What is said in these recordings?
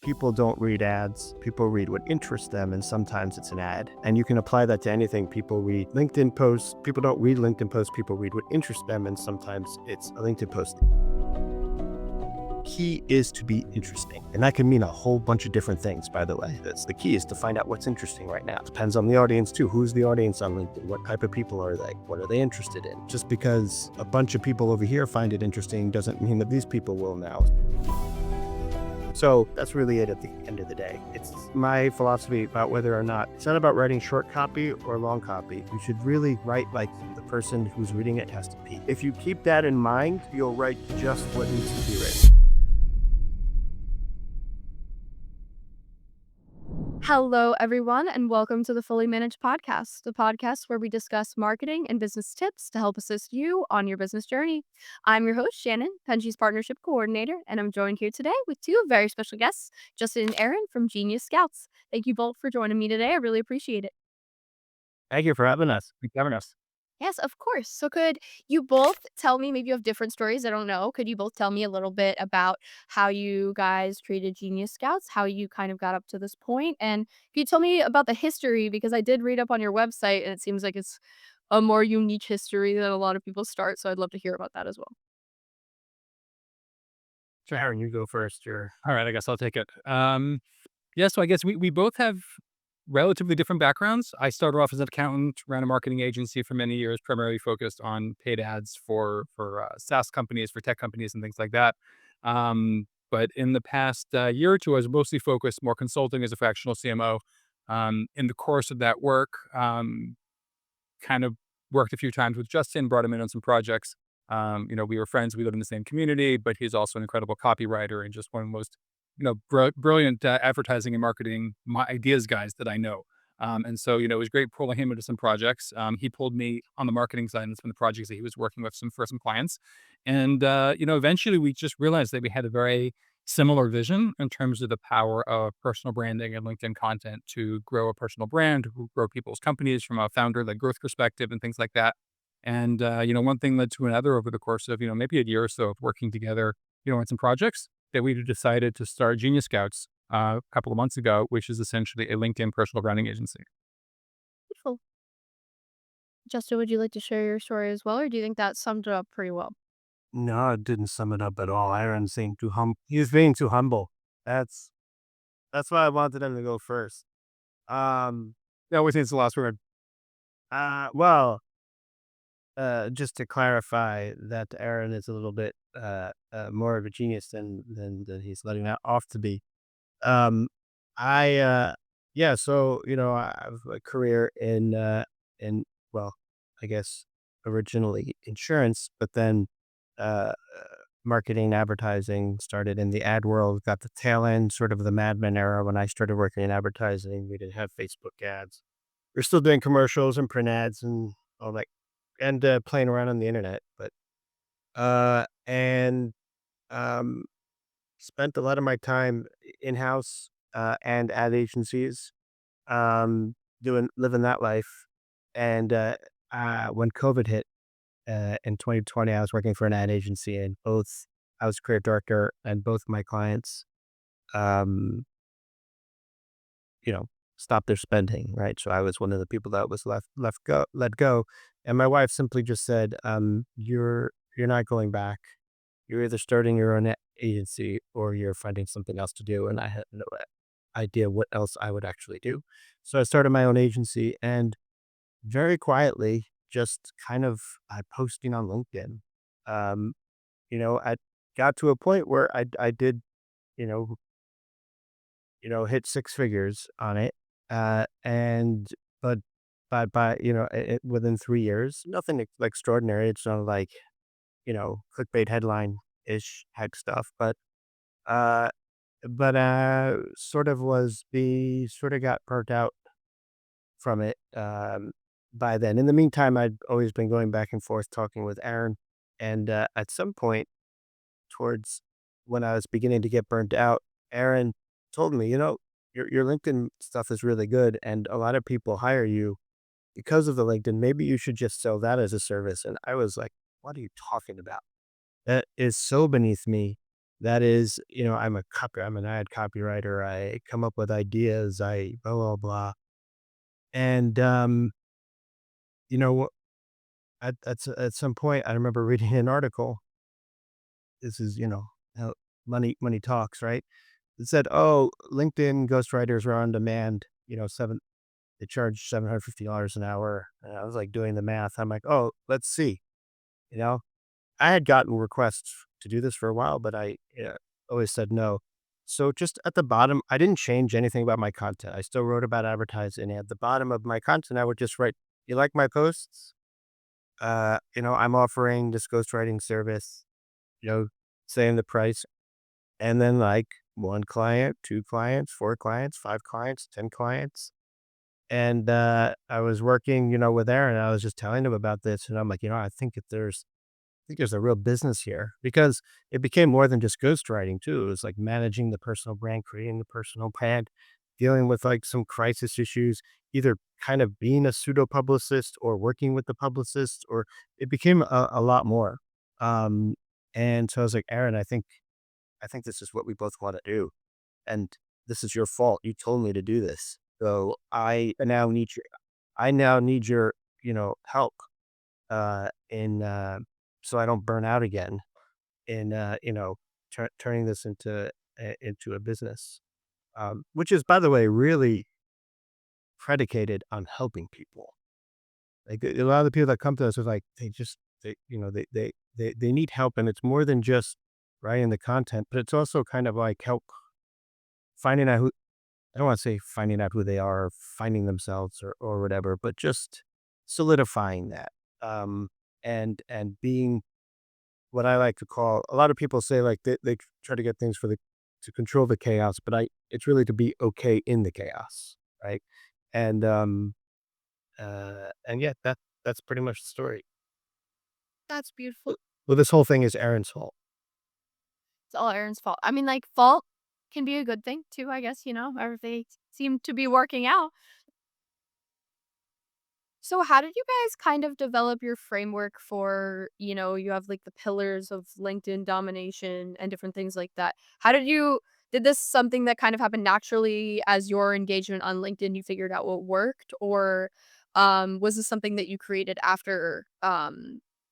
people don't read ads. People read what interests them, and sometimes it's an ad. And you can apply that to anything. People read LinkedIn posts. People don't read LinkedIn posts. People read what interests them, and sometimes it's a LinkedIn post. Key is to be interesting. And that can mean a whole bunch of different things, by the way. That's the key, is to find out what's interesting right now. Depends on the audience too. Who's the audience on LinkedIn? What type of people are they? What are they interested in? Just because a bunch of people over here find it interesting doesn't mean that these people will now. So that's really it at the end of the day. It's my philosophy about whether or not, it's not about writing short copy or long copy. You should really write like the person who's reading it has to be. If you keep that in mind, you'll write just what needs to be written. Hello, everyone, and welcome to the Fully Managed Podcast, the podcast where we discuss marketing and business tips to help assist you on your business journey. I'm your host, Shannon, Penji's partnership coordinator, and I'm joined here today with two very special guests, Justin and Aaron from Genius Scouts. Thank you both for joining me today. I really appreciate it. Thank you for having us. Thanks for having us. Yes, of course. So, could you both tell me, maybe you have different stories? I don't know. Could you both tell me a little bit about how you guys created Genius Scouts, how you kind of got up to this point? And can you tell me about the history? Because I did read up on your website and it seems like it's a more unique history than a lot of people start. So, I'd love to hear about that as well. So Aaron, you go first. All right, I guess I'll take it. Yeah, so I guess we both have relatively different backgrounds. I started off as an accountant, ran a marketing agency for many years, primarily focused on paid ads for SaaS companies, for tech companies, and things like that. But in the past year or two, I was mostly focused more consulting as a fractional CMO. In the course of that work, kind of worked a few times with Justin, brought him in on some projects. We were friends. We live in the same community, but he's also an incredible copywriter and just one of the most, brilliant advertising and marketing ideas guys that I know. And so, it was great pulling him into some projects. He pulled me on the marketing side and some of the projects that he was working with for some clients. And, eventually we just realized that we had a very similar vision in terms of the power of personal branding and LinkedIn content to grow a personal brand, to grow people's companies from a founder-led growth perspective and things like that. And, one thing led to another over the course of, maybe a year or so of working together, on some projects that we decided to start Genius Scouts a couple of months ago, which is essentially a LinkedIn personal branding agency. Beautiful. Justin, would you like to share your story as well, or do you think that summed it up pretty well? No, it didn't sum it up at all. Aaron seemed too he was being too humble. That's that's why I wanted him to go first. Um, That always needs the last word. well, just to clarify that Aaron is a little bit more of a genius than he's letting that off to be. Um, I yeah, so I have a career in well, I guess originally insurance, but then uh, marketing, advertising, started in the ad world, got the tail end, sort of the Mad Men era when I started working in advertising. We didn't have Facebook ads. We're still doing commercials and print ads and all that, and playing around on the internet. But and um, spent a lot of my time in house and ad agencies, doing living that life. And when COVID hit in 2020, I was working for an ad agency, and both I was creative director, and both my clients, um, you know, stopped their spending. Right, so I was one of the people that was let go, and my wife simply just said, "You're not going back. You're either starting your own agency or you're finding something else to do." And I had no idea what else I would actually do. So I started my own agency, and very quietly, just kind of posting on LinkedIn. Um, I got to a point where I did, you know, hit six figures on it. And but by within 3 years, nothing extraordinary. It's not like clickbait headline ish type stuff, uh, sort of got burnt out from it, by then. In the meantime, I'd always been going back and forth talking with Aaron, and, at some point towards when I was beginning to get burnt out, Aaron told me, your LinkedIn stuff is really good, and a lot of people hire you because of the LinkedIn. Maybe you should just sell that as a service." And I was like, "What are you talking about? That is so beneath me. That is, I'm an ad copywriter. I come up with ideas. I blah blah blah. And you know, at some point, I remember reading an article. This is, how money talks, right? It said, "Oh, LinkedIn ghostwriters are on demand. They charge $750 an hour." And I was like doing the math. I'm like, "Oh, let's see." You know, I had gotten requests to do this for a while, but I always said no. So just at the bottom, I didn't change anything about my content. I still wrote about advertising. At the bottom of my content, I would just write, "You like my posts? I'm offering this ghostwriting service, you know, saying the price." And then like one client, two clients, four clients, five clients, 10 clients. And I was working, with Aaron. I was just telling him about this. And I'm like, I think there's a real business here because it became more than just ghostwriting too. It was like managing the personal brand, creating the personal brand, dealing with like some crisis issues, either kind of being a pseudo publicist or working with the publicist, or it became a lot more. Um, and so I was like, Aaron, I think this is what we both want to do. And this is your fault. You told me to do this. So I now need your, help in so I don't burn out again in turning this into a business, which is, by the way, really predicated on helping people. Like a lot of the people that come to us are like they need help, and it's more than just writing the content, but it's also kind of like help finding out who I don't want to say finding out who they are, finding themselves or whatever, but just solidifying that and being what I like to call a lot of people say like they try to get things to control the chaos, but it's really to be okay in the chaos, right? And yeah, that's pretty much the story. That's Well, beautiful. this whole thing is Aaron's fault. It's all Aaron's fault. I mean, like, fault can be a good thing too, I guess, everything seemed to be working out. So how did you guys kind of develop your framework for, you have like the pillars of LinkedIn domination and different things like that? Did this something that kind of happened naturally as your engagement on LinkedIn, you figured out what worked? Or was this something that you created after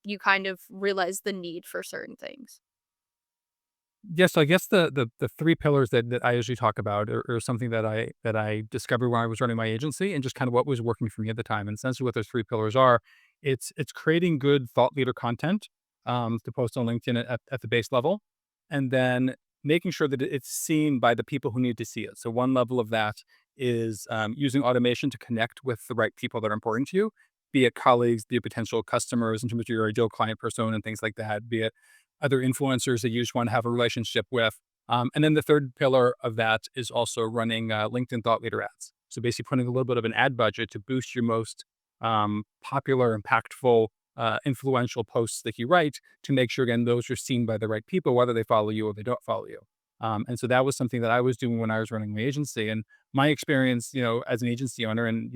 you kind of realized the need for certain things? Yeah, so I guess the 3 pillars that I usually talk about are something that I discovered when I was running my agency and just kind of what was working for me at the time. And essentially what those 3 pillars are, it's creating good thought leader content, to post on LinkedIn at the base level, and then making sure that it's seen by the people who need to see it. So one level of that is, using automation to connect with the right people that are important to you, be it colleagues, be it potential customers in terms of your ideal client persona and things like that, be it other influencers that you just want to have a relationship with. And then the third pillar of that is also running LinkedIn thought leader ads. So basically putting a little bit of an ad budget to boost your most popular, impactful, influential posts that you write to make sure, again, those are seen by the right people, whether they follow you or they don't follow you. And so that was something that I was doing when I was running my agency. And my experience, as an agency owner, and,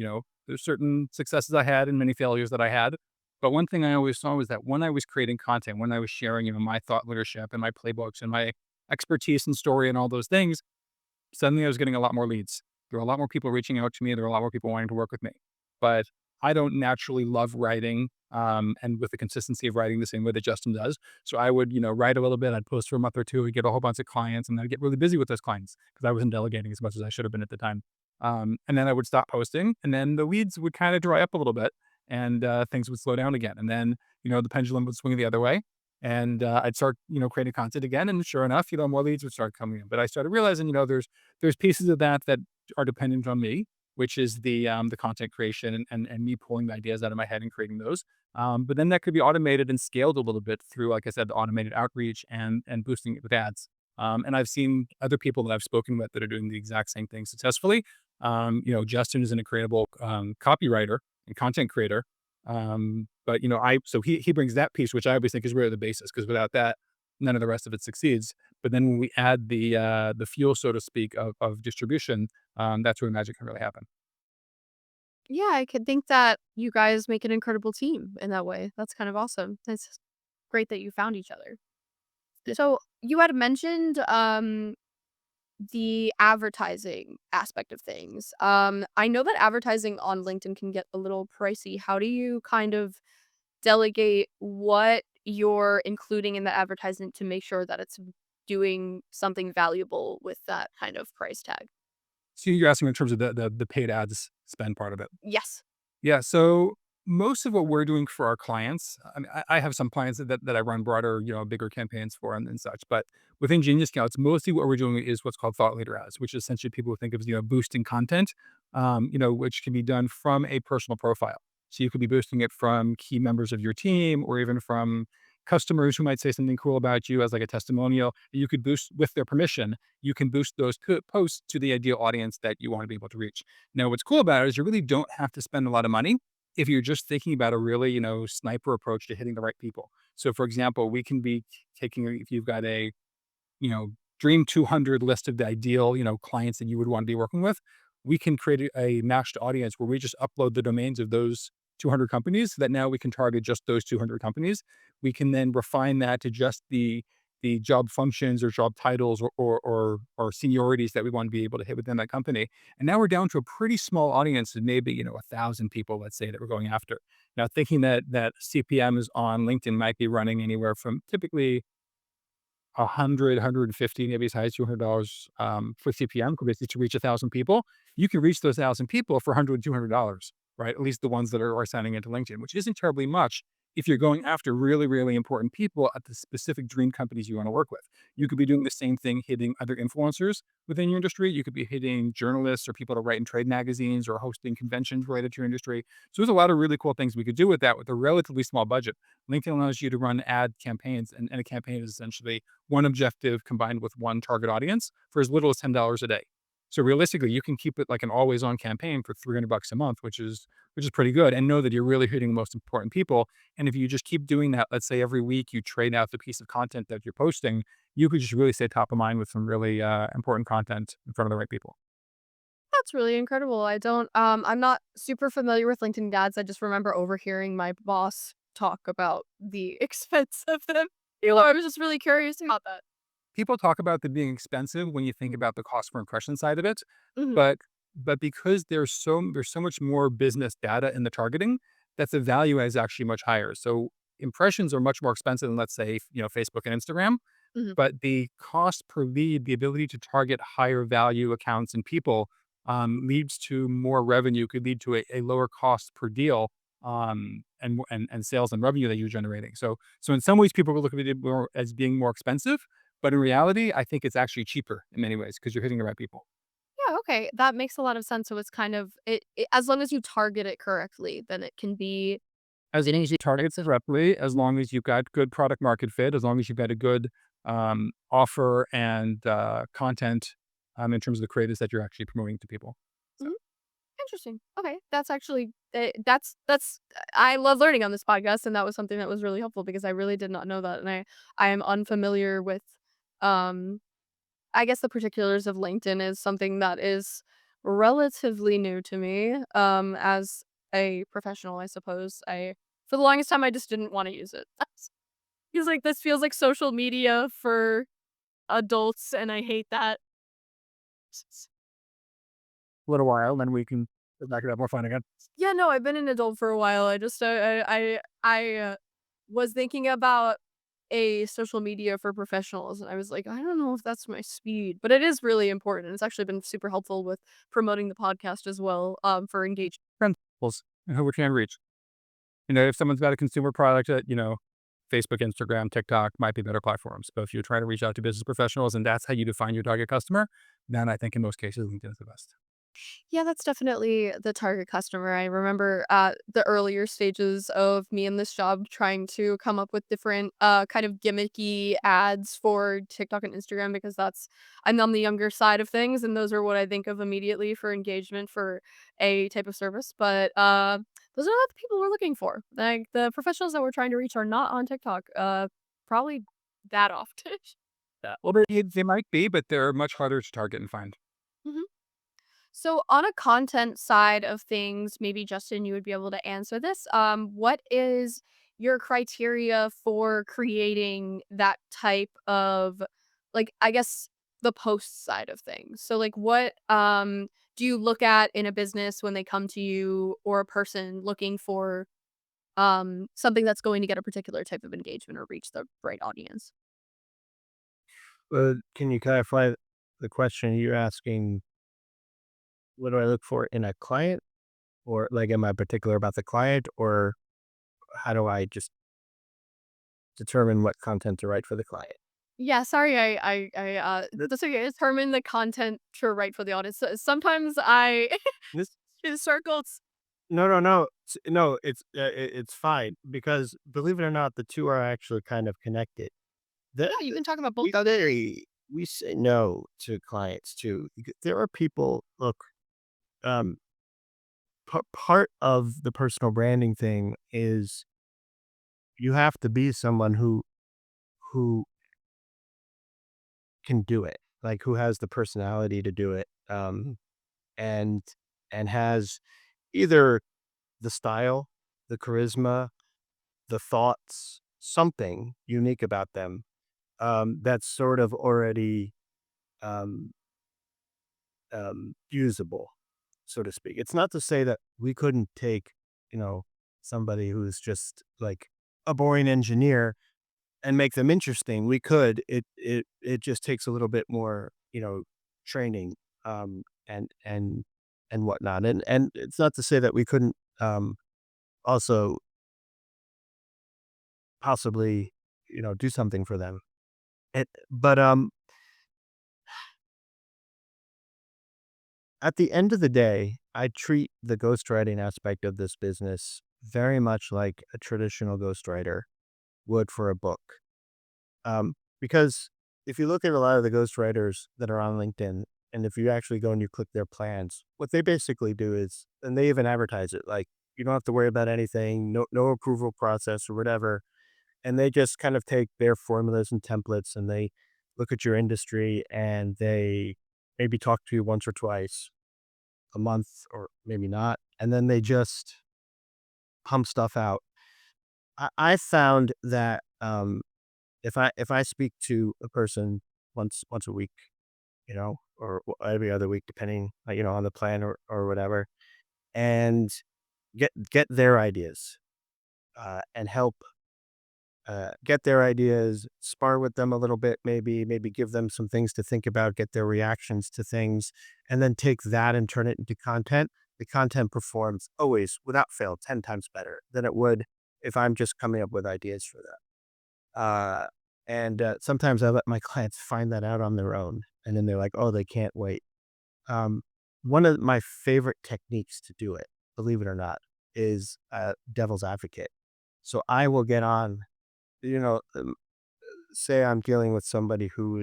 there's certain successes I had and many failures that I had, but one thing I always saw was that when I was creating content, when I was sharing, my thought leadership and my playbooks and my expertise and story and all those things, suddenly I was getting a lot more leads. There were a lot more people reaching out to me. There were a lot more people wanting to work with me. But I don't naturally love writing, and with the consistency of writing the same way that Justin does. So I would, write a little bit. I'd post for a month or two. I'd get a whole bunch of clients, and then I'd get really busy with those clients because I wasn't delegating as much as I should have been at the time. And then I would stop posting, and then the leads would kind of dry up a little bit, and things would slow down again. And then, the pendulum would swing the other way, and I'd start, creating content again. And sure enough, more leads would start coming in. But I started realizing, there's pieces of that are dependent on me, which is the content creation and me pulling the ideas out of my head and creating those. But then that could be automated and scaled a little bit through, like I said, the automated outreach and boosting it with ads. And I've seen other people that I've spoken with that are doing the exact same thing successfully. Justin is an incredible copywriter and content creator. But he brings that piece, which I always think is really the basis, because without that, none of the rest of it succeeds. But then when we add the fuel, so to speak, of distribution, that's where magic can really happen. Yeah, I could think that you guys make an incredible team in that way. That's kind of awesome. It's great that you found each other. So you had mentioned the advertising aspect of things. I know that advertising on LinkedIn can get a little pricey. How do you kind of delegate what you're including in the advertisement to make sure that it's doing something valuable with that kind of price tag? So you're asking in terms of the paid ads spend part of it. Yes. Yeah, so most of what we're doing for our clients, I mean, I have some clients that I run broader, bigger campaigns for and such. But within Genius Scouts, mostly what we're doing is what's called thought leader ads, which essentially people think of as, boosting content, which can be done from a personal profile. So you could be boosting it from key members of your team or even from customers who might say something cool about you as like a testimonial. You could boost with their permission. You can boost those posts to the ideal audience that you want to be able to reach. Now, what's cool about it is you really don't have to spend a lot of money if you're just thinking about a really, sniper approach to hitting the right people. So, for example, we can be taking, if you've got a, you know, dream 200 list of the ideal, clients that you would want to be working with, we can create a matched audience where we just upload the domains of those 200 companies so that now we can target just those 200 companies. We can then refine that to just the job functions or job titles or seniorities that we want to be able to hit within that company. And now we're down to a pretty small audience of maybe, 1,000 people, let's say, that we're going after. Now, thinking that CPMs on LinkedIn might be running anywhere from typically 100, maybe as high as $200 for CPM, basically to reach 1,000 people. You can reach those 1,000 people for $100, $200, right? At least the ones that are signing into LinkedIn, which isn't terribly much if you're going after really, really important people at the specific dream companies you want to work with. You could be doing the same thing, hitting other influencers within your industry. You could be hitting journalists or people to write in trade magazines or hosting conventions related to your industry. So there's a lot of really cool things we could do with that with a relatively small budget. LinkedIn allows you to run ad campaigns, and a campaign is essentially one objective combined with one target audience for as little as $10 a day. So realistically, you can keep it like an always on campaign for $300 a month, which is pretty good, and know that you're really hitting the most important people. And if you just keep doing that, let's say every week you trade out the piece of content that you're posting, you could just really stay top of mind with some really important content in front of the right people. That's really incredible. I'm not super familiar with LinkedIn ads. I just remember overhearing my boss talk about the expense of them. I was just really curious about that. People talk about them being expensive when you think about the cost per impression side of it, Mhm. but because there's so much more business data in the targeting, that the value is actually much higher. So impressions are much more expensive than, let's say, Facebook and Instagram, Mhm. but the cost per lead, the ability to target higher value accounts and people, leads to more revenue, could lead to a lower cost per deal, and sales and revenue that you're generating. So in some ways, people will look at it more as being more expensive, but in reality, I think it's actually cheaper in many ways because you're hitting the right people. Yeah, okay. That makes a lot of sense. So it's kind of as long as you target it correctly, then it can be. As long as you target it correctly, as long as you've got good product market fit, as long as you've got a good offer and content in terms of the creatives that you're actually promoting to people. So Mhm. Interesting. Okay. That's actually that's I love learning on this podcast, and that was something that was really helpful because I really did not know that, and I am unfamiliar with um I guess the particulars of LinkedIn is something that is relatively new to me, as a professional, I suppose. I For the longest time, I just didn't wanna use it. Feels like this feels like social media for adults, and I hate that. a little while, then we can get back to that more fun again. Yeah, no, I've been an adult for a while. I just, was thinking about a social media for professionals, and I was like, "I don't know if that's my speed," but it is really important. It's actually been super helpful with promoting the podcast as well, for engagement. Principles and who we can reach. If someone's got a consumer product that, Facebook, Instagram, TikTok might be better platforms. But if you're trying to reach out to business professionals and that's how you define your target customer, then I think in most cases, LinkedIn is the best. Yeah, that's definitely the target customer. I remember the earlier stages of me in this job trying to come up with different kind of gimmicky ads for TikTok and Instagram because I'm on the younger side of things and those are what I think of immediately for engagement for a type of service. But those are not the people we're looking for. Like the professionals that we're trying to reach are not on TikTok. Probably that often. Yeah. Well, they might be, but they're much harder to target and find. So on a content side of things, maybe Justin, you would be able to answer this. What is your criteria for creating that type of, like, I guess, the post side of things. So, like, what, do you look at in a business when they come to you or a person looking for, something that's going to get a particular type of engagement or reach the right audience? Can you clarify the question? You're asking, what do I look for in a client? Or like, am I particular about the client? Or how do I just determine what content to write for the client? Yeah, sorry, Th- that's okay, determine the content to write for the audience. So sometimes I This in circles. no, no, it's fine because believe it or not, the two are actually kind of connected. The, Yeah, you can talk about both. we say no to clients too. There are people. Look, um, part of the personal branding thing is you have to be someone who can do it, like who has the personality to do it, and has either the style, the charisma, the thoughts, something unique about them, that's sort of already um, usable, so to speak. It's not to say that we couldn't take, you know, somebody who's just like a boring engineer and make them interesting. We could. It just takes a little bit more, training, and whatnot. And it's not to say that we couldn't also possibly, do something for them. But at the end of the day, I treat the ghostwriting aspect of this business very much like a traditional ghostwriter would for a book. Because if you look at a lot of the ghostwriters that are on LinkedIn, and if you actually go and you click their plans, what they basically do is, and they even advertise it, like you don't have to worry about anything, no approval process or whatever, and they just kind of take their formulas and templates and they look at your industry and they maybe talk to you once or twice a month or maybe not, and then they just pump stuff out. I found that if I speak to a person once a week, or every other week, depending, on the plan or whatever, and get their ideas, and help get their ideas, spar with them a little bit, maybe give them some things to think about, get their reactions to things, and then take that and turn it into content. The content performs always, without fail, 10 times better than it would if I'm just coming up with ideas for them. And sometimes I let my clients find that out on their own, and then they're like, "Oh, they can't wait." Um, One of my favorite techniques to do it, believe it or not, is devil's advocate. So I will get on, you know, um, say I'm dealing with somebody who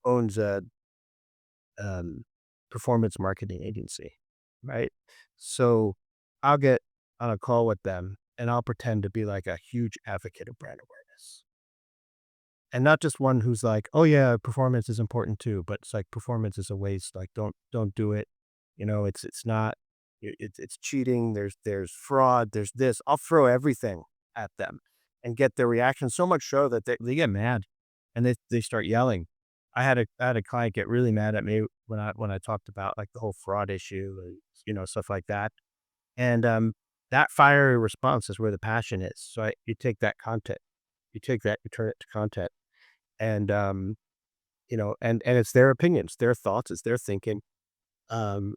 owns a um, performance marketing agency, right? So I'll get on a call with them, and I'll pretend to be like a huge advocate of brand awareness. And not just one who's like, "Oh, yeah, performance is important too," but it's like, "Performance is a waste, like, don't do it." It's not it's cheating, there's fraud, there's this. I'll throw everything at them and get their reaction so much so that they get mad and they start yelling. I had a client get really mad at me when I talked about, like, the whole fraud issue, and, stuff like that. And, that fiery response is where the passion is. So you take that content, you take that, you turn it to content. And, and it's their opinions, their thoughts, it's their thinking. Um,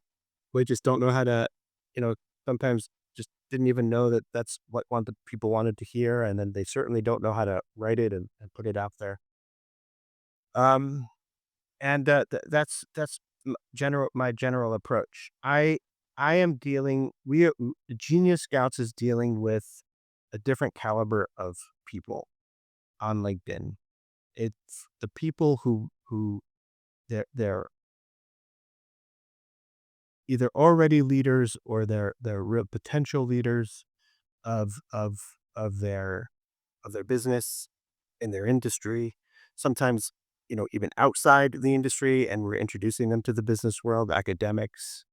we just don't know how to, you know, sometimes just didn't even know that that's what the people wanted to hear, and then they certainly don't know how to write it and put it out there. Um, and that's my general approach. I am dealing. Genius Scouts is dealing with a different caliber of people on LinkedIn. It's the people who they're either already leaders or they're real potential leaders of of of their business in their industry. Sometimes, even outside the industry, and we're introducing them to the business world, academics.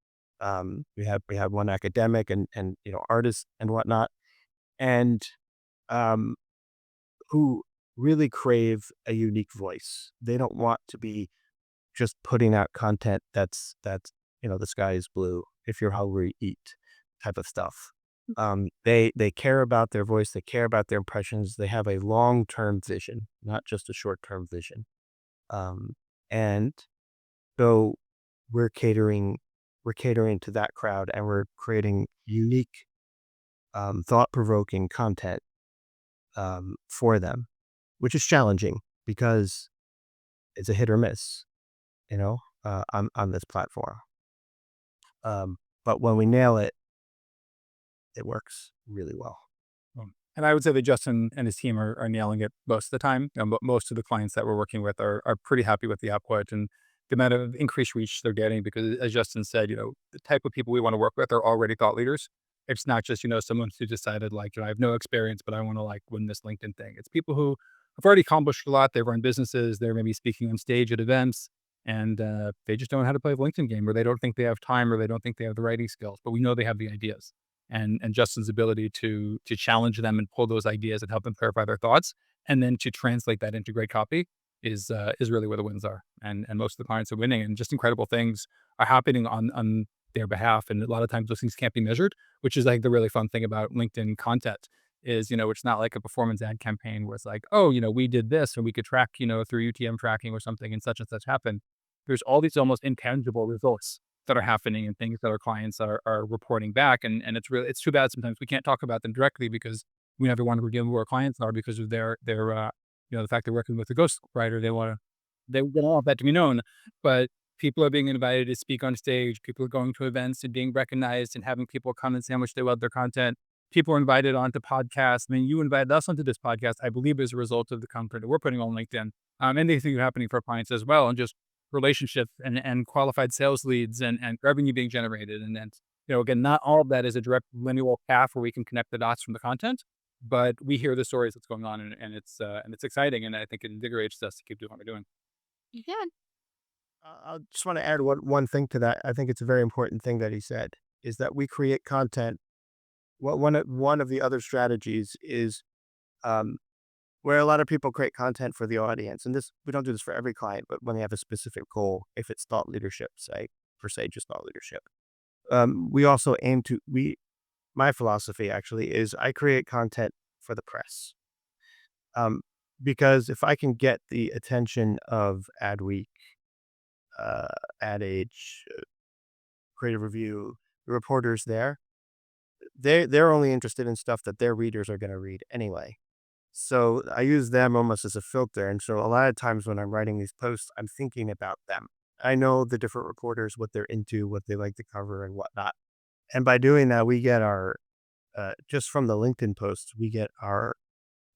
We have one academic and artists and whatnot. and um, who really crave a unique voice. They don't want to be just putting out content that's the sky is blue. If you're hungry, eat type of stuff. They care about their voice. They care about their impressions. They have a long term vision, not just a short term vision. Um, and so we're catering we're catering to that crowd, and we're creating unique, thought provoking content for them, which is challenging because it's a hit or miss, on this platform. But when we nail it, it works really well. And I would say that Justin and his team are nailing it most of the time. But most of the clients that we're working with are pretty happy with the output and the amount of increased reach they're getting. Because as Justin said, the type of people we want to work with are already thought leaders. It's not just someone who decided like I have no experience, but I want to like win this LinkedIn thing. It's people who have already accomplished a lot. They've run businesses. They're maybe speaking on stage at events, and they just don't know how to play a LinkedIn game, or they don't think they have time, or they don't think they have the writing skills. But we know they have the ideas, and Justin's ability to challenge them and pull those ideas and help them clarify their thoughts, and then to translate that into great copy is really where the wins are. And most of the clients are winning, and just incredible things are happening on their behalf. And a lot of times those things can't be measured, which is like the really fun thing about LinkedIn content is, it's not like a performance ad campaign where it's like, oh, we did this and we could track, through UTM tracking or something and such happened. There's all these almost intangible results that are happening and things that our clients are reporting back. And it's too bad sometimes we can't talk about them directly because we never want to reveal who our clients are because of their the fact they're working with a ghost writer. They don't want that to be known. But people are being invited to speak on stage. People are going to events and being recognized and having people come and say how much they love their content. People are invited onto podcasts. I mean, you invited us onto this podcast, I believe, as a result of the content that we're putting on LinkedIn. And they think are happening for clients as well. And just relationships and qualified sales leads and revenue being generated. And then, again, not all of that is a direct linear path where we can connect the dots from the content, but we hear the stories that's going on and it's exciting. And I think it invigorates us to keep doing what we're doing. Yeah. I just want to add one thing to that. I think it's a very important thing that he said is that we create content. One of the other strategies is um, where a lot of people create content for the audience, and this we don't do this for every client, but when they have a specific goal, if it's thought leadership, say per se, just thought leadership, we also aim to we. My philosophy actually is I create content for the press, um, because if I can get the attention of Adweek, uh, Ad Age, Creative Review, the reporters there, they're only interested in stuff that their readers are going to read anyway. So I use them almost as a filter. And so a lot of times when I'm writing these posts, I'm thinking about them. I know the different reporters, what they're into, what they like to cover, and whatnot. And by doing that, we get our, just from the LinkedIn posts, we get our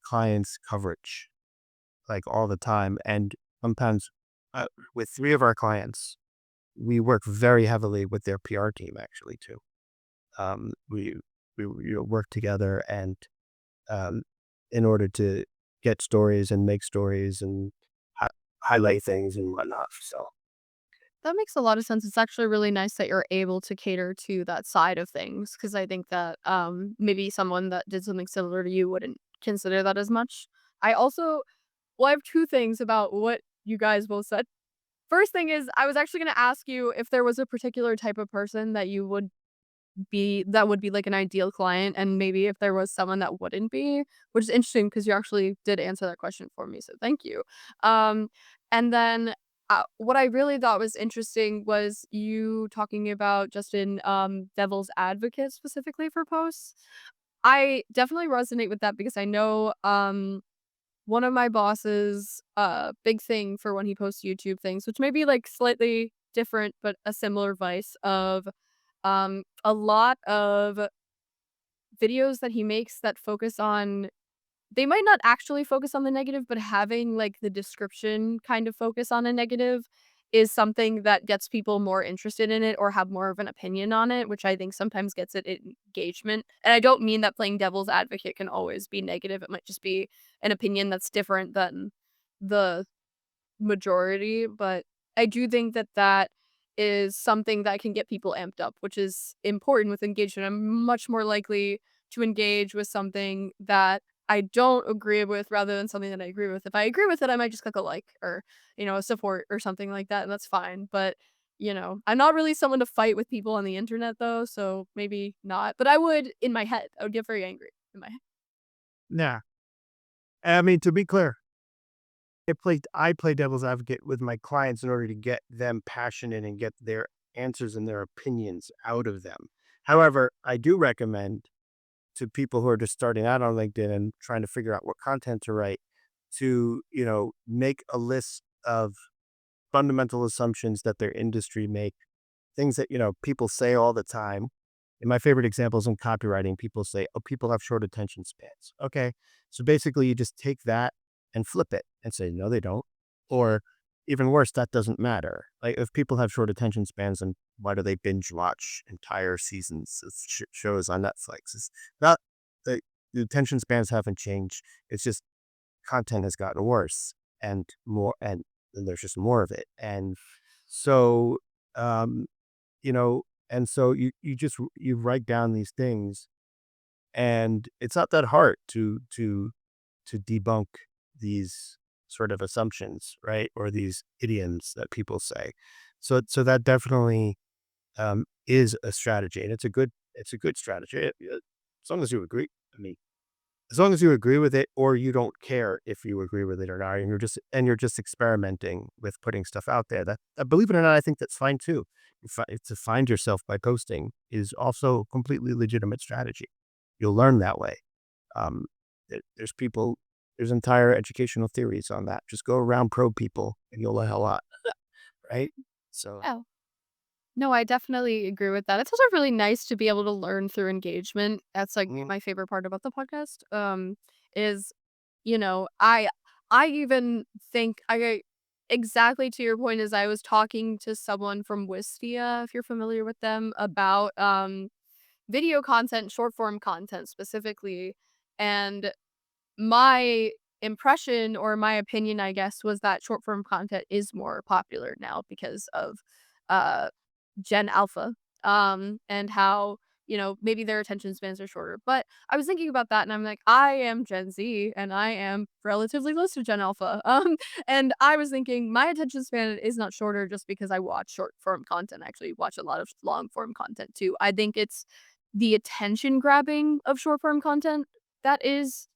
clients' coverage like all the time. And sometimes with three of our clients, we work very heavily with their PR team actually too. We, we work together and um, in order to get stories and make stories and hi- highlight things and whatnot. So That makes a lot of sense. It's actually really nice that you're able to cater to that side of things because I think that maybe someone that did something similar to you wouldn't consider that as much. I also, well, I have two things about what you guys both said. First thing is, I was actually going to ask you if there was a particular type of person that you would that would be like an ideal client, and maybe if there was someone that wouldn't be, which is interesting because you actually did answer that question for me, so thank you. Um, and then what I really thought was interesting was you talking about Justin, devil's advocate specifically for posts. I definitely resonate with that because I know one of my bosses big thing for when he posts YouTube things, which may be like slightly different but a similar vice of a lot of videos that he makes that focus on, they might not actually focus on the negative, but having like the description kind of focus on a negative is something that gets people more interested in it or have more of an opinion on it, which I think sometimes gets it engagement. And I don't mean that playing devil's advocate can always be negative. It might just be an opinion that's different than the majority, but I do think that that is something that can get people amped up, which is important with engagement. I'm much more likely to engage with something that I don't agree with rather than something that I agree with. If I agree with it, I might just click a like or, a support or something like that, and that's fine. But, I'm not really someone to fight with people on the internet though, so maybe not. But I would in my head. I would get very angry in my head. Yeah. I mean, to be clear, I play devil's advocate with my clients in order to get them passionate and get their answers and their opinions out of them. However, I do recommend to people who are just starting out on LinkedIn and trying to figure out what content to write to, make a list of fundamental assumptions that their industry make, things that, people say all the time. And my favorite examples in copywriting, people say, oh, people have short attention spans. Okay. So basically, you just take that and flip it and say, no, they don't. Or even worse, that doesn't matter. Like if people have short attention spans, and why do they binge watch entire seasons of shows on Netflix? It's not the, the attention spans haven't changed. It's just content has gotten worse and more, and there's just more of it. And so, um, and so you write down these things, and it's not that hard to debunk these sort of assumptions, right? Or these idioms that people say. So that definitely is a strategy, and it's a good strategy. As long as you agree. I mean, as long as you agree with it, or you don't care if you agree with it or not, and you're just experimenting with putting stuff out there. That believe it or not, I think that's fine too. To find yourself by posting is also a completely legitimate strategy. You'll learn that way. Um, there's entire educational theories on that. Just go around probe people, and you'll learn a lot, right? So, Oh. No, I definitely agree with that. It's also really nice to be able to learn through engagement. That's like mm, my favorite part about the podcast. Is I even think I exactly to your point is I was talking to someone from Wistia, if you're familiar with them, about video content, short form content specifically. And my impression or my opinion, I guess, was that short form content is more popular now because of uh Gen Alpha, and how, maybe their attention spans are shorter. But I was thinking about that and I'm like, I am Gen Z and I am relatively close to Gen Alpha. And I was thinking my attention span is not shorter just because I watch short form content. I actually watch a lot of long form content too. I think it's the attention grabbing of short form content that is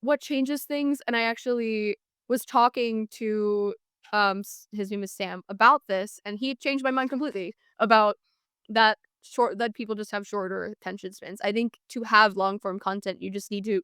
what changes things. And I actually was talking to his name is Sam about this, and he changed my mind completely about that people just have shorter attention spans. I think to have long form content, you just need to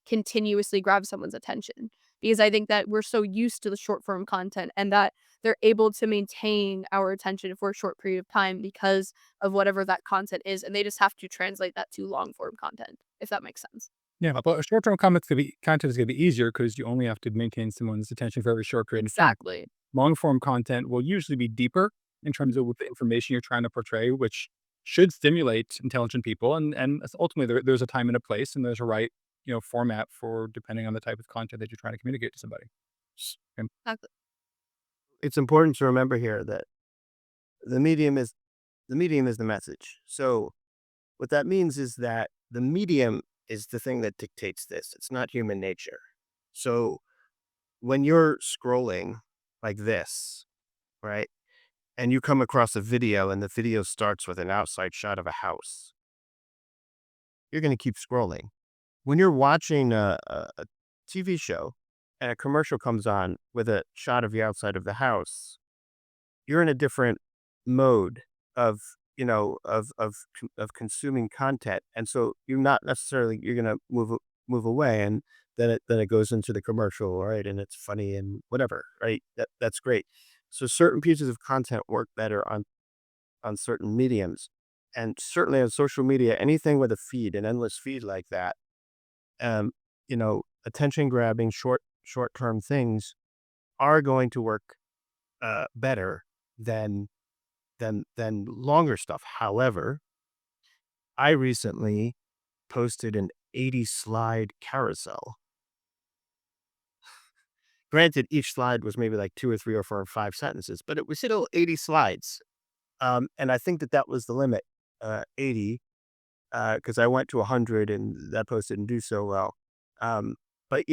continuously grab someone's attention because I think that we're so used to the short form content and that they're able to maintain our attention for a short period of time because of whatever that content is, and they just have to translate that to long form content, if that makes sense. Yeah, but short-term comments could be content is gonna be easier because you only have to maintain someone's attention for a very short period of time. Exactly. Long-form content will usually be deeper in terms of what the information you're trying to portray, which should stimulate intelligent people, and ultimately, there's a time and a place, and there's a right, format for depending on the type of content that you're trying to communicate to somebody. And Exactly. it's important to remember here that the medium is the medium is the message. So what that means is that the medium is the thing that dictates this. It's not human nature. So when you're scrolling like this, right, and you come across a video and the video starts with an outside shot of a house, you're going to keep scrolling. When you're watching a TV show and a commercial comes on with a shot of the outside of the house, you're in a different mode of of consuming content, and so you're gonna move away, and then it goes into the commercial, right? And it's funny and whatever, right? That's great. So certain pieces of content work better on certain mediums, and certainly on social media, anything with a feed, an endless feed like that, attention grabbing short term things are going to work better than than longer stuff. However, I recently posted an 80 slide carousel. Granted, each slide was maybe like two or three or four or five sentences, but it was still 80 slides. And I think that was the limit, 80. because I went to 100 and that post didn't do so well. Um, but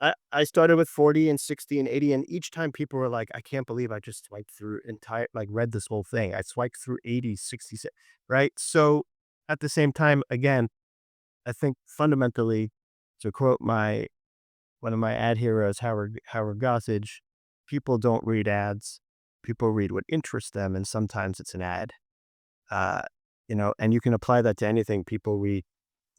I started with 40 and 60 and 80, and each time people were like, "I can't believe I just swiped through entire like, read this whole thing. I swiped through 80, 60, right?" So, at the same time, again, I think fundamentally, to quote my one of my ad heroes, Howard Gossage, people don't read ads. People read what interests them, and sometimes it's an ad. Uh, and you can apply that to anything. People read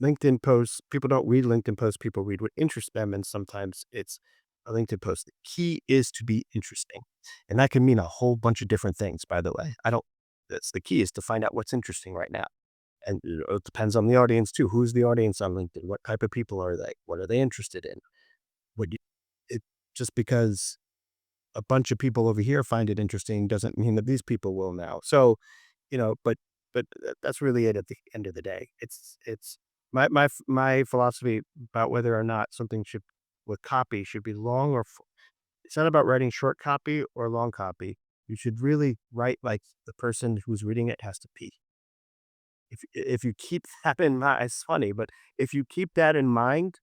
LinkedIn posts. People don't read LinkedIn posts. People read what interests them, and sometimes it's a LinkedIn post. The key is to be interesting, and that can mean a whole bunch of different things. By the way, I don't. That's the key is to find out what's interesting right now, and it depends on the audience too. Who's the audience on LinkedIn? What type of people are they? What are they interested in? What you, it just because a bunch of people over here find it interesting doesn't mean that these people will now. So, but that's really it at the end of the day. It's my philosophy about whether or not something should with copy should be long or it's not about writing short copy or long copy. You should really write like the person who's reading it has to pee. If you keep that in mind, it's funny, but if you keep that in mind,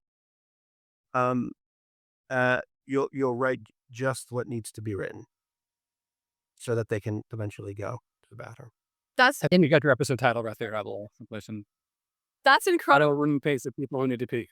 um, you'll write just what needs to be written so that they can eventually go to the bathroom. That's I think you got your episode title right there. I will listen. that's incredible. Auto room pace of people who need to pee.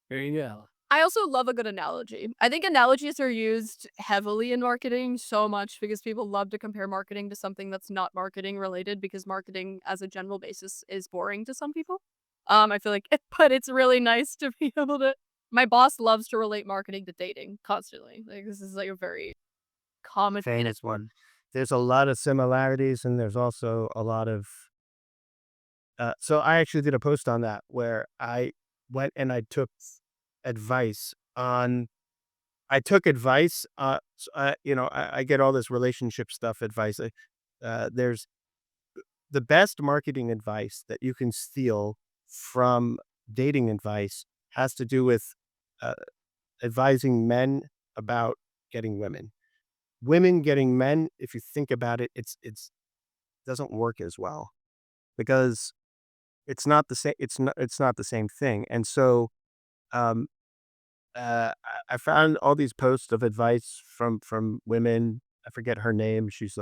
There you go. I also love a good analogy. I think analogies are used heavily in marketing so much because people love to compare marketing to something that's not marketing related because marketing as a general basis is boring to some people. I feel like but it's really nice to be able to my boss loves to relate marketing to dating constantly. Like this is like a very common Famous one. There's a lot of similarities and there's also a lot of so I actually did a post on that where I went and advice on I took advice, I get all this relationship stuff advice. There's the best marketing advice that you can steal from dating advice has to do with uh, advising men about getting women. Women getting men, if you think about it, it's doesn't work as well because it's not the same thing. And so um I found all these posts of advice from women. I forget her name. She's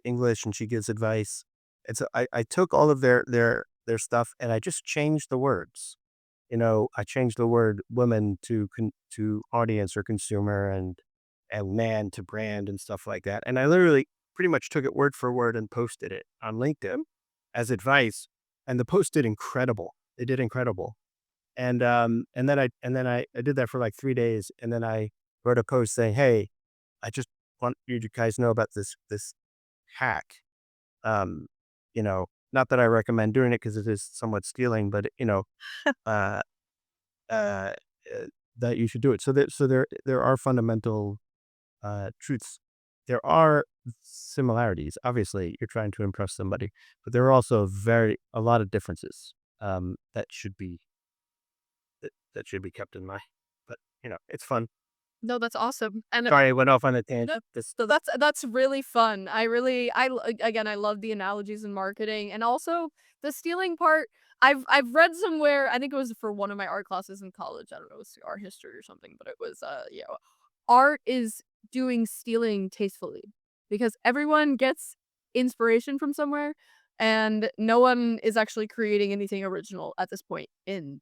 English and she gives advice. And so I took all of their stuff and I just changed the words. I changed the word woman to audience or consumer and man to brand and stuff like that. And I literally pretty much took it word for word and posted it on LinkedIn as advice. And the post did incredible. It did incredible. And then I did that for like 3 days. And then I wrote a post saying, "Hey, I just want you to guys know about this hack. Um, not that I recommend doing it because it is somewhat stealing, but uh, uh, uh, that you should do it. So there are fundamental truths. There are similarities. Obviously, you're trying to impress somebody, but there are also a lot of differences that should be kept in mind. But it's fun. No, that's awesome. And Sorry, I went off on a no, tangent. This so that's really fun. Again, I love the analogies in marketing and also the stealing part. I've read somewhere, I think it was for one of my art classes in college. I don't know, it was art history or something, but it was art is doing stealing tastefully because everyone gets inspiration from somewhere and no one is actually creating anything original at this point and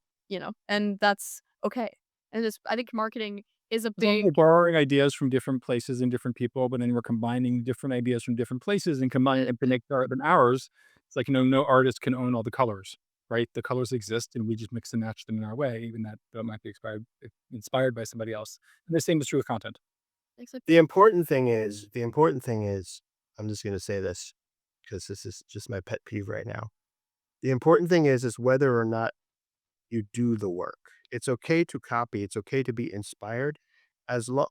that's okay. And just I think marketing is a As long as big we're borrowing ideas from different places and different people, but then we're combining different ideas from different places and combining it to make art than ours. It's like, no artist can own all the colors, right? The colors exist and we just mix and match them in our way, even that might be inspired by somebody else. And the same is true with content. the important thing is, I'm just going to say this because this is just my pet peeve right now. The important thing is whether or not you do the work. It's okay to copy. It's okay to be inspired,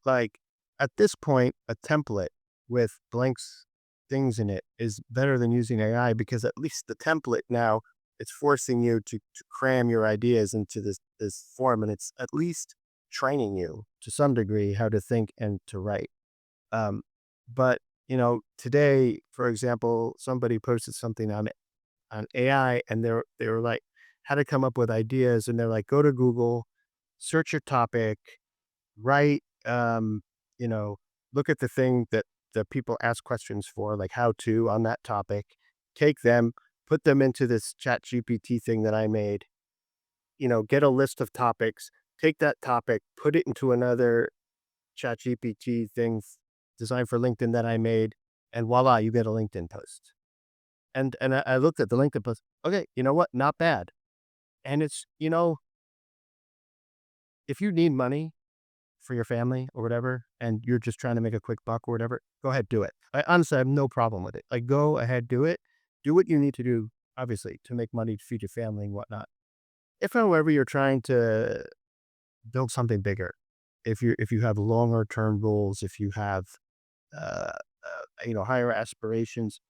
like at this point, a template with blanks things in it is better than using AI because at least the template now it's forcing you to cram your ideas into this form, and it's at least training you to some degree how to think and to write. Um, but today, for example, somebody posted something on on AI, and they were like, how to come up with ideas, and they're like, go to Google, search your topic, write, you know, look at the thing that the people ask questions for, like how to on that topic, take them, put them into this chat GPT thing that I made, get a list of topics, take that topic, put it into another chat GPT thing designed for LinkedIn that I made, and voila, you get a LinkedIn post. And I looked at the LinkedIn post. Okay, you know what? Not bad. And it's, if you need money for your family or whatever, and you're just trying to make a quick buck or whatever, go ahead, do it. I honestly have no problem with it. Like, go ahead, do it. Do what you need to do, obviously, to make money to feed your family and whatnot. If, however, you're trying to build something bigger, if you have longer term goals, if you have higher aspirations,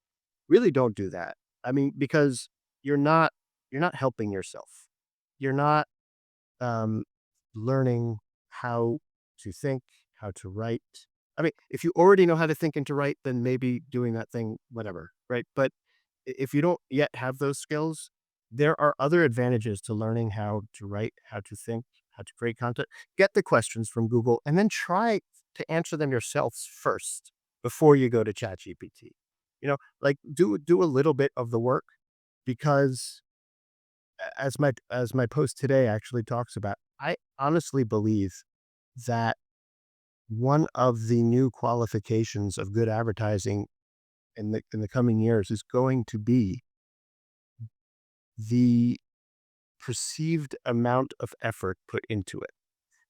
really don't do that. I mean, because you're not you're not helping yourself. You're not um, learning how to think, how to write. I mean, if you already know how to think and to write, then maybe doing that thing, whatever, right? But if you don't yet have those skills, there are other advantages to learning how to write, how to think, how to create content. Get the questions from Google and then try to answer them yourselves first before you go to ChatGPT. Like do a little bit of the work because as my post today actually talks about, I honestly believe that one of the new qualifications of good advertising in the coming years is going to be the perceived amount of effort put into it.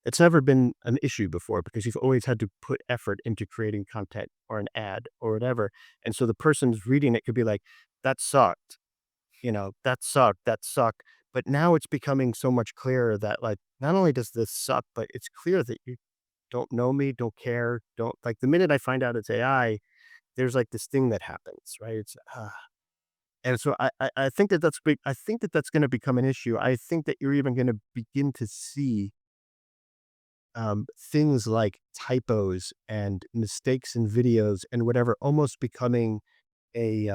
It's never been an issue before because you've always had to put effort into creating content or an ad or whatever. And so the person's reading it could be like, that sucked, that sucked, that sucked. But now it's becoming so much clearer that like not only does this suck, but it's clear that you don't know me, don't care, don't like the minute I find out it's AI, there's like this thing that happens, right? And so I think that that's big. I think that that's going to become an issue. I think that you're even going to begin to see things like typos and mistakes in videos and whatever almost becoming a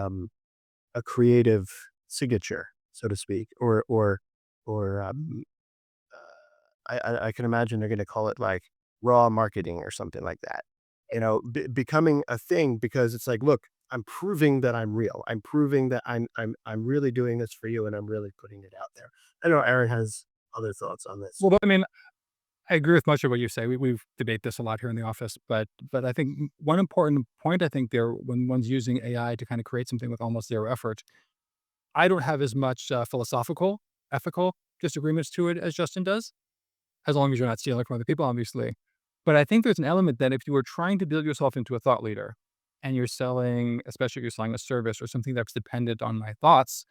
creative signature, so to speak, or I can imagine they're going to call it like raw marketing or something like that. Becoming a thing because it's like, look, I'm proving that I'm real. I'm proving that I'm really doing this for you, and I'm really putting it out there. I know Aaron has other thoughts on this. Well, I mean, I agree with much of what you say. We've debate this a lot here in the office, but I think one important point I think there when one's using AI to kind of create something with almost zero effort, I don't have as much philosophical, ethical disagreements to it as Justin does, as long as you're not stealing from other people, obviously. But I think there's an element that if you were trying to build yourself into a thought leader and you're selling, especially if you're selling a service or something that's dependent on my thoughts,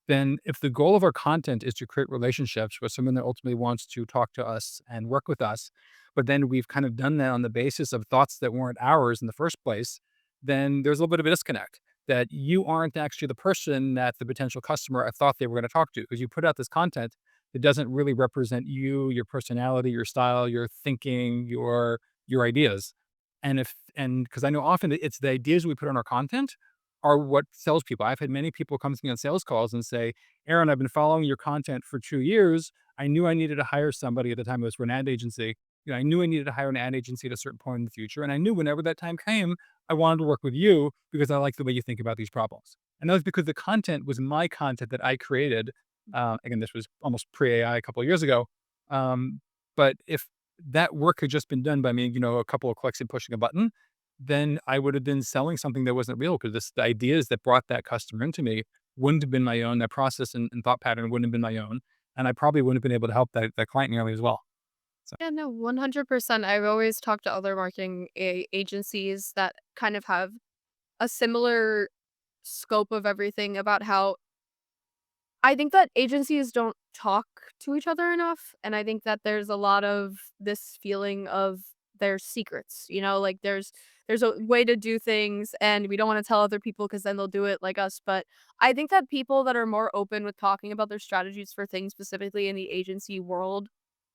then if the goal of our content is to create relationships with someone that ultimately wants to talk to us and work with us, but then we've kind of done that on the basis of thoughts that weren't ours in the first place, then there's a little bit of a disconnect that you aren't actually the person that the potential customer I thought they were going to talk to because you put out this content that doesn't really represent you, your personality, your style, your thinking, your ideas. And because I know often it's the ideas we put on our content are what sells people. I've had many people come to me on sales calls and say, Aaron, I've been following your content for 2 years. I knew I needed to hire somebody at the time it was for an ad agency. I knew I needed to hire an ad agency at a certain point in the future. And I knew whenever that time came, I wanted to work with you because I like the way you think about these problems. And that was because the content was my content that I created. Again, this was almost pre AI a couple of years ago. Um, but if that work had just been done by me, a couple of clicks and pushing a button, then I would have been selling something that wasn't real because the ideas that brought that customer into me wouldn't have been my own. That process and thought pattern wouldn't have been my own. And I probably wouldn't have been able to help that client nearly as well. So, Yeah, no, 100%. I've always talked to other marketing agencies that kind of have a similar scope of everything about how I think that agencies don't talk to each other enough, and I think that there's a lot of this feeling of there's secrets, like there's a way to do things and we don't want to tell other people because then they'll do it like us. But I think that people that are more open with talking about their strategies for things specifically in the agency world,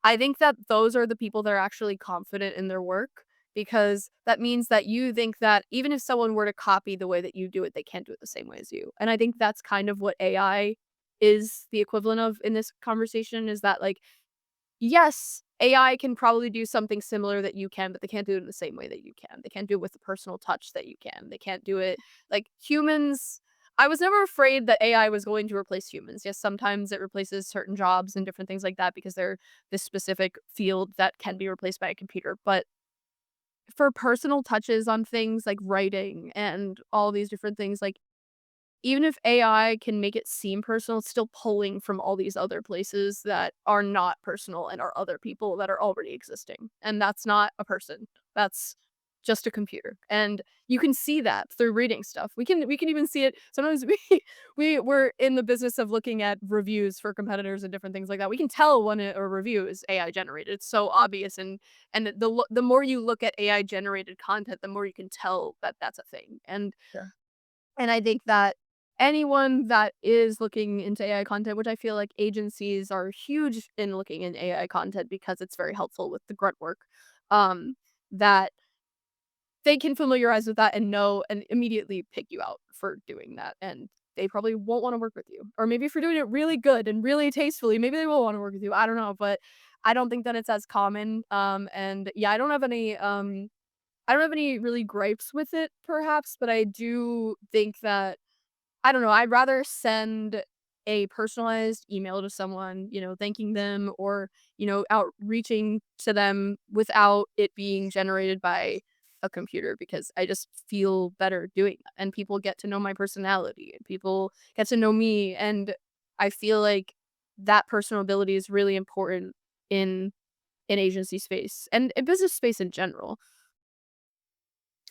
I think that those are the people that are actually confident in their work because that means that you think that even if someone were to copy the way that you do it, they can't do it the same way as you. And I think that's kind of what AI is the equivalent of in this conversation, is that, like, yes, AI can probably do something similar that you can, but they can't do it in the same way that you can. They can't do it with the personal touch that you can. They can't do it like humans. I was never afraid that AI was going to replace humans. Yes, sometimes it replaces certain jobs and different things like that because they're this specific field that can be replaced by a computer. But for personal touches on things like writing and all these different things, like, even if AI can make it seem personal, it's still pulling from all these other places that are not personal and are other people that are already existing. And that's not a person. That's just a computer. And you can see that through reading stuff. We can even see it sometimes. We're in the business of looking at reviews for competitors and different things like that. We can tell when a review is AI generated. It's so obvious, and the more you look at AI generated content, the more you can tell that that's a thing. And I think that anyone that is looking into AI content, which I feel like agencies are huge in looking in AI content because it's very helpful with the grunt work, that they can familiarize with that and know and immediately pick you out for doing that. And they probably won't want to work with you. Or maybe if you're doing it really good and really tastefully, maybe they will want to work with you. I don't know. But I don't think that it's as common. And yeah, I don't have any really gripes with it perhaps, but I do think that I don't know, I'd rather send a personalized email to someone, thanking them or, outreaching to them without it being generated by a computer because I just feel better doing that. And people get to know my personality and people get to know me. And I feel like that personal ability is really important in an agency space and in business space in general.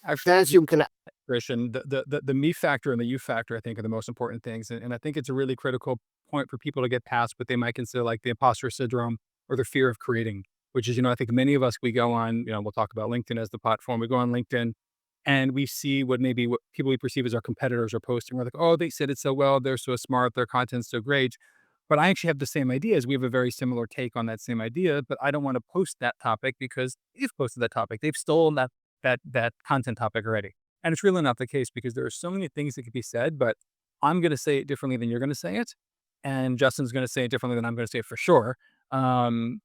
I As you can Christian, the me factor and the you factor, I think, are the most important things, and I think it's a really critical point for people to get past what they might consider like the imposter syndrome or the fear of creating. Which is, I think many of us, we go on, we'll talk about LinkedIn as the platform. We go on LinkedIn and we see what people we perceive as our competitors are posting. We're like, oh, they said it so well, they're so smart, their content's so great. But I actually have the same ideas. We have a very similar take on that same idea, but I don't want to post that topic because they've posted that topic. They've stolen that content topic already. And it's really not the case because there are so many things that could be said, but I'm going to say it differently than you're going to say it. And Justin's going to say it differently than I'm going to say it for sure. Um,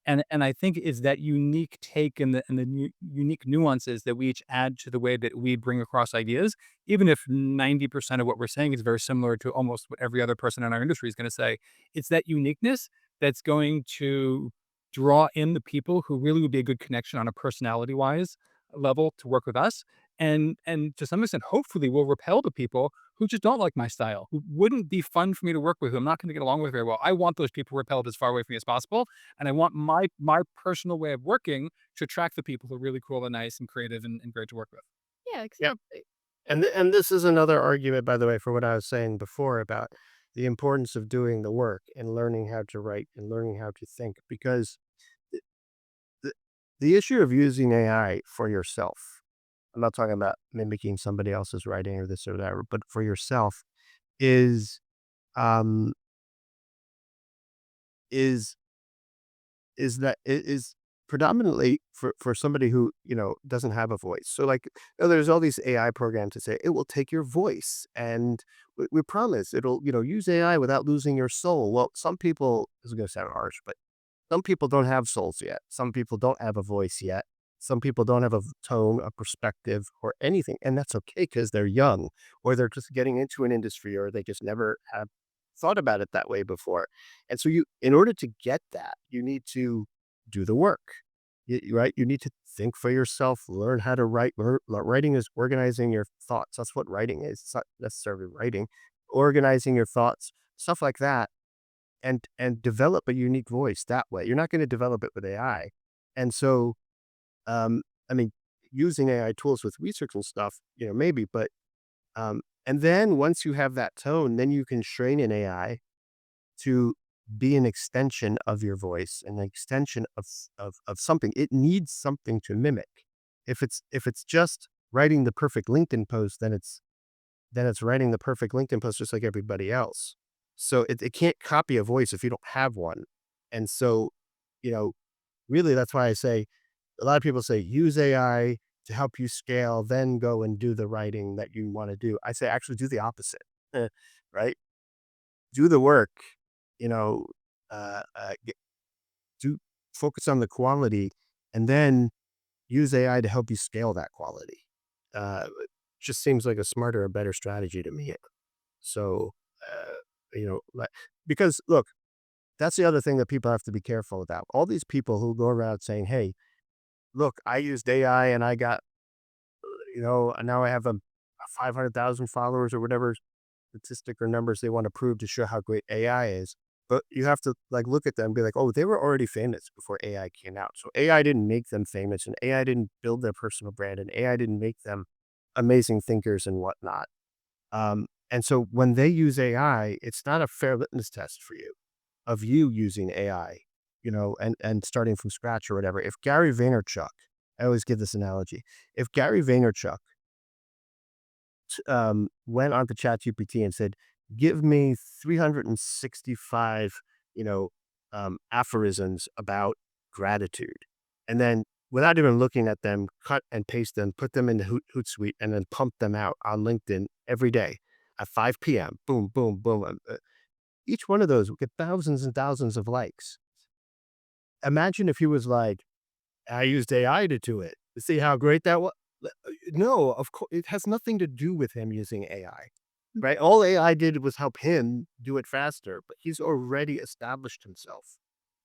and I think is that unique take and the unique nuances that we each add to the way that we bring across ideas, even if 90% of what we're saying is very similar to almost what every other person in our industry is going to say. It's that uniqueness that's going to draw in the people who really would be a good connection on a personality wise level to work with us. And to some extent, hopefully will repel the people who just don't like my style, who wouldn't be fun for me to work with, who I'm not going to get along with very well. I want those people repelled as far away from me as possible. And I want my personal way of working to attract the people who are really cool and nice and creative and great to work with. Yeah, yeah, exactly. and this is another argument, by the way, for what I was saying before about the importance of doing the work and learning how to write and learning how to think, because the the the issue of using AI for yourself, I'm not talking about mimicking somebody else's writing or this or that, but for yourself is, um, is is predominantly for somebody who, doesn't have a voice. So, like, there's all these AI programs that say, "It will take your voice, and we promise it'll, use AI without losing your soul." Well, some people this is gonna sound harsh, but some people don't have souls yet. Some people don't have a voice yet. Some people don't have a tone, a perspective, or anything, and that's okay because 'cause they're young, or they're just getting into an industry, or they just never have thought about it that way before. And so in order to get that, you need to do the work, right? You need to think for yourself, learn how to write. Writing is organizing your thoughts. That's what writing is. It's not necessarily writing, organizing your thoughts, stuff like that, and develop a unique voice that way. You're not going to develop it with AI. And so, I mean, using AI tools with research and stuff, maybe, but and then once you have that tone, then you can train an AI to be an extension of your voice, an extension of something. It needs something to mimic. If it's just writing the perfect LinkedIn post, then it's writing the perfect LinkedIn post just like everybody else. So it can't copy a voice if you don't have one. And so, you know, really that's why I say a lot of people say use AI to help you scale, then go and do the writing that you want to do. I say actually do the opposite, right? Do the work, you know, get, do focus on the quality, and then use AI to help you scale that quality. It just seems like a smarter, a better strategy to me. So, like, because look, that's the other thing that people have to be careful about. All these people who go around saying, "Hey, look, I used AI and I got, and now I have a 500,000 followers," or whatever statistic or numbers they want to prove to show how great AI is. But you have to like look at them and be like, "Oh, they were already famous before AI came out. So AI didn't make them famous, and AI didn't build their personal brand, and AI didn't make them amazing thinkers and whatnot." And so when they use AI, it's not a fair litmus test for you of you using AI, and starting from scratch or whatever. If Gary Vaynerchuk, I always give this analogy, if Gary Vaynerchuk went onto ChatGPT and said, "Give me 365, aphorisms about gratitude," and then without even looking at them, cut and paste them, put them in the Hootsuite, and then pump them out on LinkedIn every day at 5 p.m. Boom, boom, boom. Each one of those would get thousands and thousands of likes. Imagine if he was like, "I used AI to do it. See how great that was." No, of course, it has nothing to do with him using AI, right? All AI did was help him do it faster, but he's already established himself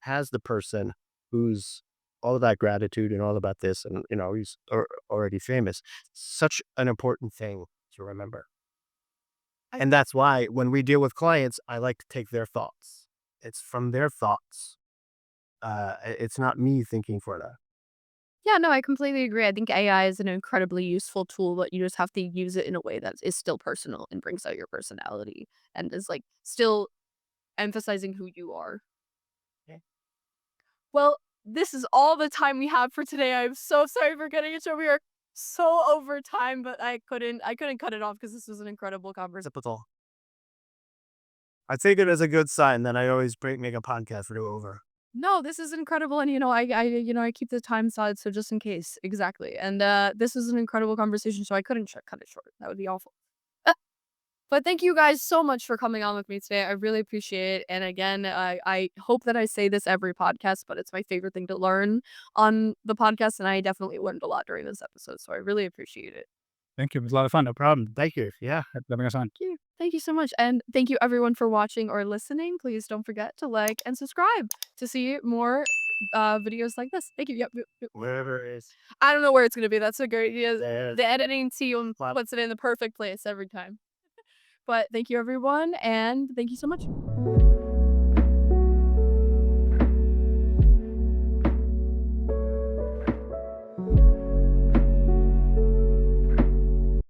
as the person who's all about gratitude and all about this, and he's already famous. Such an important thing to remember. I And that's why when we deal with clients, I like to take their thoughts. It's from their thoughts. It's not me thinking for them. Yeah, no, I completely agree. I think AI is an incredibly useful tool, but you just have to use it in a way that is still personal and brings out your personality and is like still emphasizing who you are. Yeah. Well, this is all the time we have for today. I'm so sorry for cutting it short. We are so over time, but I couldn't cut it off because this was an incredible conversation. Typical. I take it as a good sign that I always make a podcast for over. No, this is incredible, and I keep the time aside so just in case, exactly. And this is an incredible conversation, so I couldn't cut it short. That would be awful. But thank you guys so much for coming on with me today. I really appreciate it. And again, I hope that I say this every podcast, but it's my favorite thing to learn on the podcast, and I definitely learned a lot during this episode. So I really appreciate it. Thank you. It was a lot of fun. No problem. Thank you. Yeah. Having us on. Thank you. Thank you so much. And thank you everyone for watching or listening. Please don't forget to like and subscribe to see more videos like this. Thank you. Yep, yep, yep. Wherever it is. I don't know where it's gonna be. That's a great idea. There. The editing team Clap. puts it in the perfect place every time. But thank you everyone, and thank you so much.